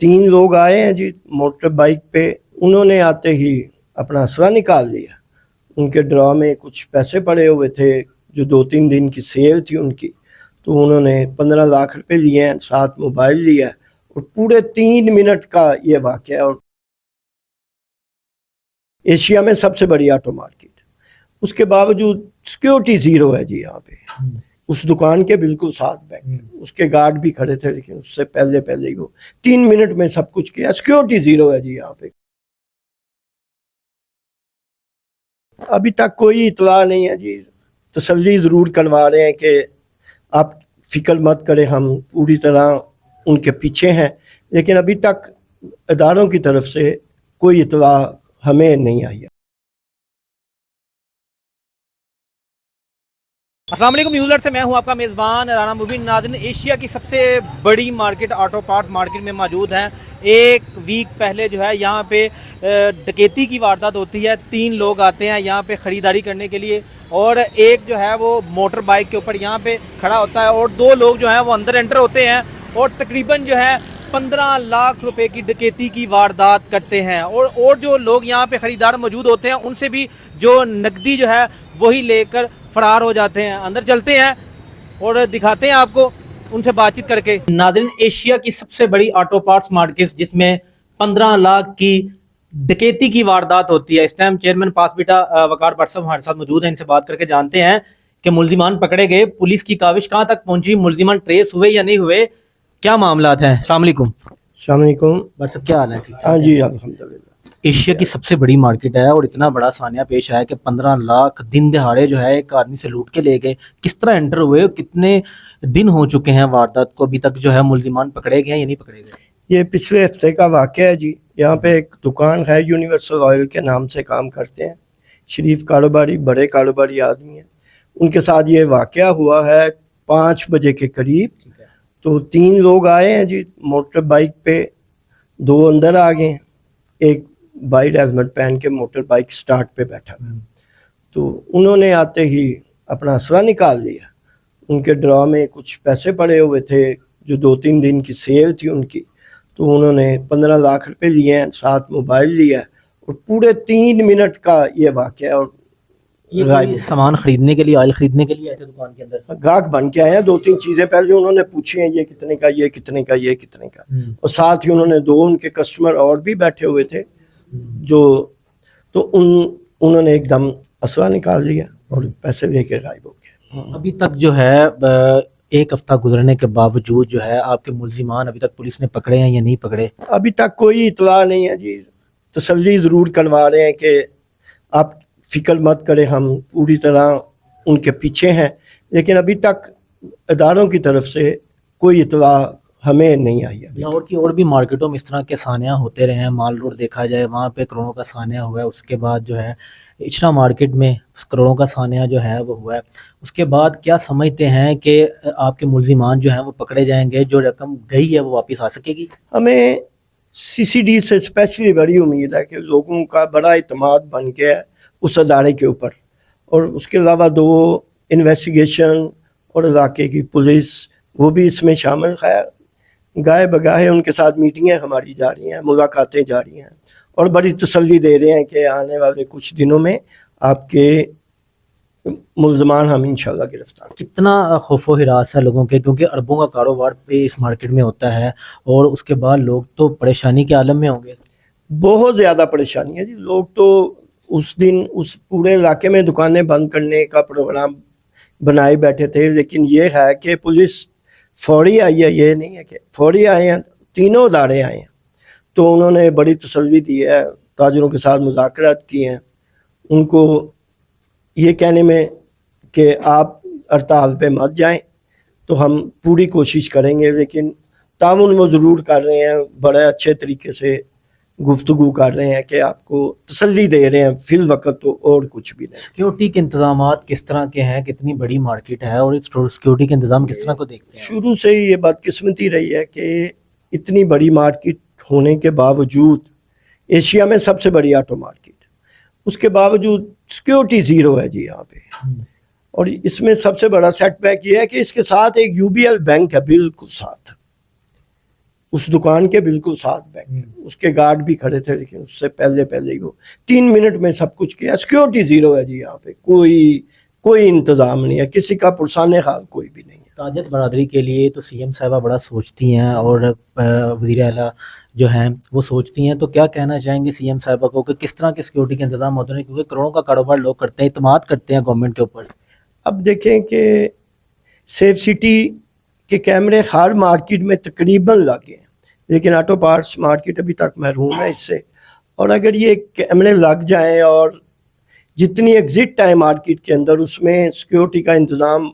तीन लोग आए हैं जी मोटर बाइक पे। उन्होंने आते ही अपना असला निकाल लिया। उनके ड्रॉ में कुछ पैसे पड़े हुए थे जो 2-3 दिन की सेल थी उनकी, तो उन्होंने 15 लाख रुपए लिए हैं, साथ मोबाइल लिया है। और पूरे 3 मिनट का ये वाक़या है। और एशिया में सबसे बड़ी ऑटो मार्केट, उसके बावजूद सिक्योरिटी ज़ीरो है जी यहाँ पे। उस दुकान के बिल्कुल साथ बैंक, उसके गार्ड भी खड़े थे, लेकिन उससे पहले ही वो 3 मिनट में सब कुछ किया। सिक्योरिटी ज़ीरो है जी यहाँ पे। अभी तक कोई इतला नहीं है जी। तसल्ली ज़रूर करवा रहे हैं कि आप फिक्र मत करें, हम पूरी तरह उनके पीछे हैं, लेकिन अभी तक इदारों की तरफ से कोई इतला हमें नहीं आई है। अस्सलाम वालेकुम न्यूज़ से मैं हूं आपका मेज़बान राना मुबीन। नाज़रीन, एशिया की सबसे बड़ी मार्केट ऑटो पार्ट्स मार्केट में मौजूद हैं। एक वीक पहले जो है यहाँ पे डकैती की वारदात होती है। 3 लोग आते हैं यहाँ पे ख़रीदारी करने के लिए, और एक जो है वो मोटर बाइक के ऊपर यहाँ पे खड़ा होता है, और 2 लोग जो हैं वो अंदर एंटर होते हैं और तकरीबन जो है 15 लाख रुपए की डकैती की वारदात करते हैं। और जो लोग यहाँ पे ख़रीदार मौजूद होते हैं उनसे भी जो नकदी जो है वही लेकर फरार हो जाते हैं। अंदर चलते हैं और दिखाते हैं आपको उनसे बातचीत करके। नाज़रीन, एशिया की सबसे बड़ी ऑटो पार्ट्स मार्केट जिसमें 15 लाख की डकैती की वारदात होती है। इस टाइम चेयरमैन पासबीटा वकार भट्ट साहब हमारे साथ मौजूद हैं। इनसे बात करके जानते हैं कि मुल्जिमान पकड़े गए, पुलिस की काविश कहाँ तक पहुंची, मुल्जिमान ट्रेस हुए या नहीं हुए, क्या मामलात हैं। अस्सलाम वालेकुम। अस्सलाम वालेकुम। भट्ट साहब, क्या हाल है? ठीक? हाँ जी, अल्हम्दुलिल्लाह। एशिया की सबसे बड़ी मार्केट है और इतना बड़ा सानिया पेश आया कि 15 लाख दिन दिहाड़े जो है एक आदमी से लूट के ले गए। किस तरह एंटर हुए, कितने दिन हो चुके हैं वारदात को, अभी तक जो है मुल्जिमान पकड़े गए या नहीं पकड़े गए? ये पिछले हफ्ते का वाक़या है जी। यहाँ पे एक दुकान है, यूनिवर्सल ऑयल के नाम से काम करते हैं, शरीफ कारोबारी, बड़े कारोबारी आदमी हैं। उनके साथ ये वाक़या हुआ है 5 बजे के करीब। तो 3 लोग आए हैं जी मोटर बाइक पे, 2 अंदर आ गए, एक वाइट हेलमेट पहन के मोटर बाइक स्टार्ट पे बैठा था। तो उन्होंने आते ही अपना असला निकाल लिया। उनके ड्रॉ में कुछ पैसे पड़े हुए थे जो 2-3 दिन की सेल थी उनकी, तो उन्होंने 15 लाख रुपए लिए हैं, साथ मोबाइल लिया है। और पूरे 3 मिनट का ये वाक़या है। और ये सामान खरीदने के लिए, ऑयल खरीदने के लिए आए थे दुकान के अंदर, गाहक बन के आए हैं। 2-3 चीज़ें पहले उन्होंने पूछी हैं, ये कितने का, ये कितने का, ये कितने का। और साथ ही उन्होंने 2 उनके कस्टमर और भी बैठे हुए थे जो, तो उन्होंने एकदम असला निकाल लिया और पैसे लेके गायब हो गए। अभी तक जो है एक हफ्ता गुजरने के बावजूद जो है आपके मुल्जिमान अभी तक पुलिस ने पकड़े हैं या नहीं पकड़े? अभी तक कोई इतला नहीं है जी। तसल्ली ज़रूर करवा रहे हैं कि आप फिक्र मत करें, हम पूरी तरह उनके पीछे हैं, लेकिन अभी तक इदारों की तरफ से कोई इतला हमें नहीं आई है। लाहौर की और भी मार्केटों में इस तरह के सानिया होते रहे हैं। माल रोड देखा जाए, वहाँ पे करोड़ों का सानिया हुआ है। उसके बाद जो है इचना मार्केट में करोड़ों का सानिया जो है वो हुआ है। उसके बाद क्या समझते हैं कि आपके मुल्जिमान जो हैं वो पकड़े जाएंगे, जो रकम गई है वो वापस आ सकेगी? हमें CCD से स्पेशली बड़ी उम्मीद है कि लोगों का बड़ा इत्मीनान बन गया है उस अदारे के ऊपर। और उसके अलावा 2 इन्वेस्टिगेशन और इलाके की पुलिस वो भी इसमें शामिल है। गाए बगाए उनके साथ मीटिंगें हमारी जा रही हैं, मुलाकातें जा रही हैं, और बड़ी तसल्ली दे रहे हैं कि आने वाले कुछ दिनों में आपके मुल्ज़मान हम इंशाल्लाह गिरफ्तार। कितना खौफो हिरास है लोगों के, क्योंकि अरबों का कारोबार पे इस मार्केट में होता है, और उसके बाद लोग तो परेशानी के आलम में होंगे। बहुत ज़्यादा परेशानी है जी। लोग तो उस दिन उस पूरे इलाके में दुकानें बंद करने का प्रोग्राम बनाए बैठे थे, लेकिन ये है कि पुलिस फौरी आई है। ये नहीं है कि फौरी आए हैं, तीनों अदारे आए हैं। तो उन्होंने बड़ी तसल्ली दी है, ताजरों के साथ मुज़ाकरात किए हैं, उनको ये कहने में कि आप हड़ताल पे मत जाएं, तो हम पूरी कोशिश करेंगे। लेकिन ताउन वो ज़रूर कर रहे हैं, बड़े अच्छे तरीके से गुफ्तगू कर रहे हैं कि आपको तसल्ली दे रहे हैं फिल वक्त, तो और कुछ भी नहीं। सिक्योरिटी के इंतजाम किस तरह के हैं, कितनी बड़ी मार्केट है, और सिक्योरिटी के इंतजाम किस तरह को देखते हैं? शुरू से ही ये बदकिस्मती रही है कि इतनी बड़ी मार्केट होने के बावजूद, एशिया में सबसे बड़ी ऑटो मार्केट, उसके बावजूद सिक्योरिटी ज़ीरो है जी यहाँ पे। और इसमें सबसे बड़ा सेटबैक ये है कि इसके साथ एक UBL बैंक है बिल्कुल साथ, उस दुकान के बिल्कुल साथ बैठे, उसके गार्ड भी खड़े थे, लेकिन उससे पहले ही वो 3 मिनट में सब कुछ किया। सिक्योरिटी जीरो है जी, यहाँ पे कोई इंतजाम नहीं है, किसी का पुरसाने हाल कोई भी नहीं है। ताजर बरादरी के लिए तो सीएम साहिबा बड़ा सोचती हैं और वज़ीर आला जो हैं वो सोचती हैं, तो क्या कहना चाहेंगे सीएम साहिबा को कि किस तरह के सिक्योरिटी के इंतजाम होते हैं, क्योंकि करोड़ों का कारोबार लोग करते हैं, इत्मीनान करते हैं गवर्नमेंट के ऊपर। अब देखें कि सेफ सिटी के कैमरे हर मार्केट में तकरीबन लगे हैं, लेकिन ऑटो पार्ट्स मार्केट अभी तक महरूम है इससे। और अगर ये कैमरे लग जाएं और जितनी एग्जिट है मार्केट के अंदर उसमें सिक्योरिटी का इंतज़ाम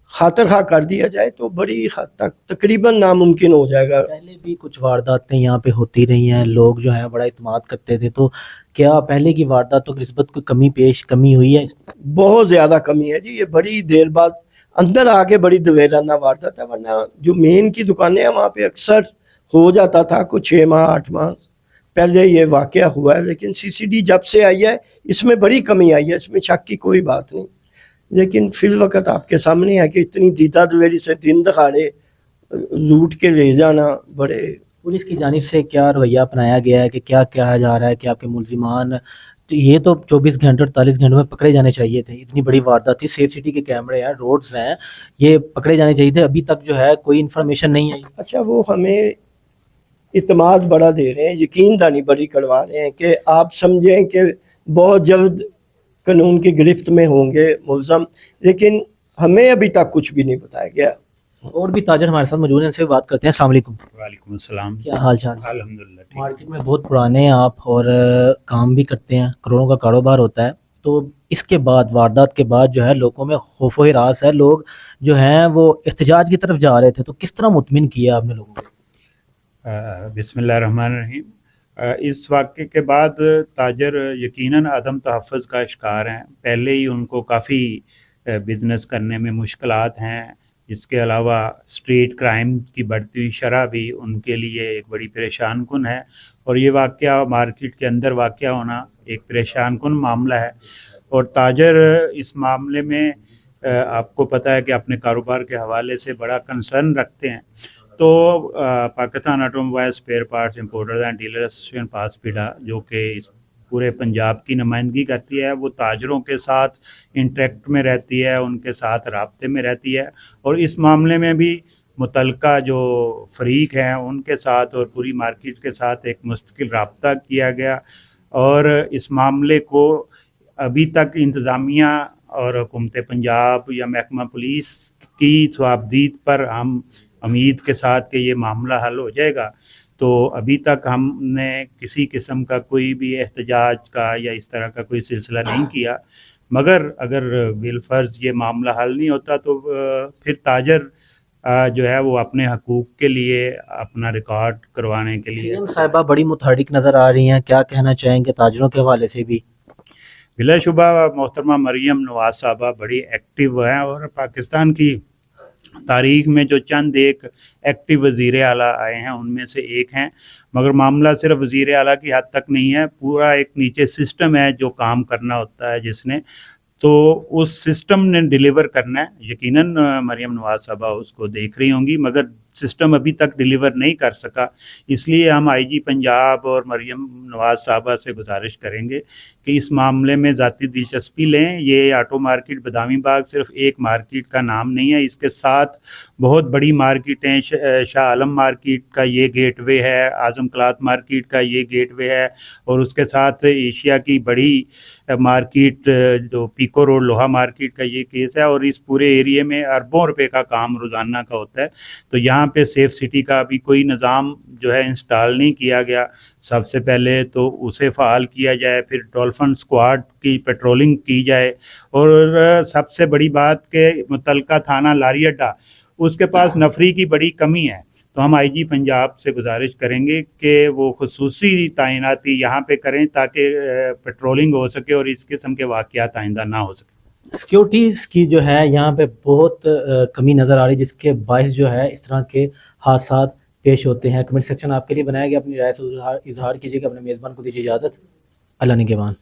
खातर खा कर दिया जाए तो बड़ी हद तक तकरीबन नामुमकिन हो जाएगा। पहले भी कुछ वारदातें यहाँ पे होती रही हैं, लोग जो हैं बड़ा इत्मीनान करते थे, तो क्या पहले की वारदातों की निस्बत कोई कमी हुई है? बहुत ज़्यादा कमी है जी, ये बड़ी देर बाद अंदर आके बड़ी दवेराना वारदात है, वरना जो मेन की दुकानें हैं वहाँ पे अक्सर हो जाता था कुछ 6 माह 8 माह पहले ये वाक़या हुआ है। लेकिन सीसीडी जब से आई है इसमें बड़ी कमी आई है, इसमें शक की कोई बात नहीं। लेकिन फिल वक़्त आपके सामने है कि इतनी दीदा दवेरी से दिन दहाड़े लूट के ले जाना बड़े। पुलिस की जानिब से क्या रवैया अपनाया गया है कि क्या कहा जा रहा है कि आपके मुलजिमान तो ये तो 24 घंटे 48 घंटे में पकड़े जाने चाहिए थे, इतनी बड़ी वारदात थी, सेफ सिटी के कैमरे हैं, रोड्स हैं, ये पकड़े जाने चाहिए थे, अभी तक जो है कोई इन्फॉर्मेशन नहीं आई। अच्छा, वो हमें इत्मीनान बड़ा दे रहे हैं, यकीन दानी बड़ी करवा रहे हैं कि आप समझें कि बहुत जल्द कानून की गिरफ्त में होंगे मुलजम, लेकिन हमें अभी तक कुछ भी नहीं बताया गया। और भी ताजर हमारे साथ मौजूद हैं, इनसे बात करते हैं। अस्सलाम वालेकुम। वालेकुम अस्सलाम। क्या हाल चाल? अल्हम्दुलिल्लाह ठीक। मार्केट में बहुत पुराने हैं आप और काम भी करते हैं, करोड़ों का कारोबार होता है, तो इसके बाद वारदात के बाद जो है लोगों में खौफ व हिरास है, लोग जो हैं वो एहतजाज की तरफ जा रहे थे, तो किस तरह मुतमिन किया आपने लोगों को? बिस्मिल्लाहिर्रहमानिर्रहीम। इस वाक़े के बाद ताजर यकीनन अदम तहफ़्फ़ुज़ का शिकार हैं। पहले ही उनको काफ़ी बिज़नेस करने में मुश्किलात हैं, इसके अलावा स्ट्रीट क्राइम की बढ़ती हुई शरह भी उनके लिए एक बड़ी परेशान कुन है, और ये वाक़या मार्केट के अंदर वाक़या होना एक परेशान कुन मामला है। और ताजर इस मामले में आपको पता है कि अपने कारोबार के हवाले से बड़ा कंसर्न रखते हैं। तो Pakistan automobile spare parts importers and dealer association पासपीडा, जो कि पूरे पंजाब की नुमाइंदगी करती है, वो ताजरों के साथ इंटरेक्ट में रहती है, उनके साथ राब्ते में रहती है, और इस मामले में भी मुतलका जो फरीक हैं उनके साथ और पूरी मार्केट के साथ एक मुस्तकिल राब्ता किया गया। और इस मामले को अभी तक इंतज़ामिया और हुकूमत पंजाब या महकमा पुलिस की सवाबदीद पर हम उम्मीद के साथ कि ये मामला हल हो जाएगा, तो अभी तक हमने किसी किस्म का कोई भी एहतजाज का या इस तरह का कोई सिलसिला नहीं किया। मगर अगर बिलफर्ज ये मामला हल नहीं होता तो फिर ताजर जो है वो अपने हकूक़ के लिए अपना रिकॉर्ड करवाने के लिए। सीएम साहिबा बड़ी मुतहरिक नज़र आ रही हैं, क्या कहना चाहेंगे ताजरों के हवाले से भी? बिलाशुबा मोहतरमा मरियम नवाज साहबा बड़ी एक्टिव हैं, और पाकिस्तान की तारीख में जो चंद एक एक्टिव वज़ीर आला आए हैं उनमें से एक हैं। मगर मामला सिर्फ वज़ीर आला की हद तक नहीं है, पूरा एक नीचे सिस्टम है जो काम करना होता है जिसने, तो उस सिस्टम ने डिलीवर करना है। यकीनन मरियम नवाज साहबा उसको देख रही होंगी, मगर सिस्टम अभी तक डिलीवर नहीं कर सका। इसलिए हम आईजी पंजाब और मरियम नवाज साहबा से गुजारिश करेंगे कि इस मामले में ज़ाती दिलचस्पी लें। ये ऑटो मार्केट बदामी बाग सिर्फ एक मार्केट का नाम नहीं है, इसके साथ बहुत बड़ी मार्केटें, शाह आलम मार्केट का ये गेटवे है, आज़म क्लॉथ मार्केट का ये गेटवे है, और उसके साथ एशिया की बड़ी मार्केट जो पीको रोड लोहा मार्केट का ये केस है। और इस पूरे एरिए में अरबों रुपए का काम रोज़ाना का होता है। तो यहाँ पे सेफ सिटी का अभी कोई निज़ाम जो है इंस्टॉल नहीं किया गया। सबसे पहले तो उसे फ़ाल किया जाए, फिर डॉल्फिन स्क्वाड की पेट्रोलिंग की जाए, और सबसे बड़ी बात के मुतलका थाना लारी अड्डा उसके पास नफरी की बड़ी कमी है। तो हम आईजी पंजाब से गुजारिश करेंगे कि वो खुसूसी तैनाती यहाँ पे करें ताकि पेट्रोलिंग हो सके और इस किस्म के वाक़यात आइंदा ना हो सके। सिक्योरिटीज़ की जो है यहाँ पे बहुत कमी नज़र आ रही है, जिसके बायस जो है इस तरह के हादसात पेश होते हैं। कमेंट सेक्शन आपके लिए बनाया गया, अपनी राय से इजहार कीजिएगा। अपने मेज़बान को दीजिए इजाज़त। अल्लाह निगहबान।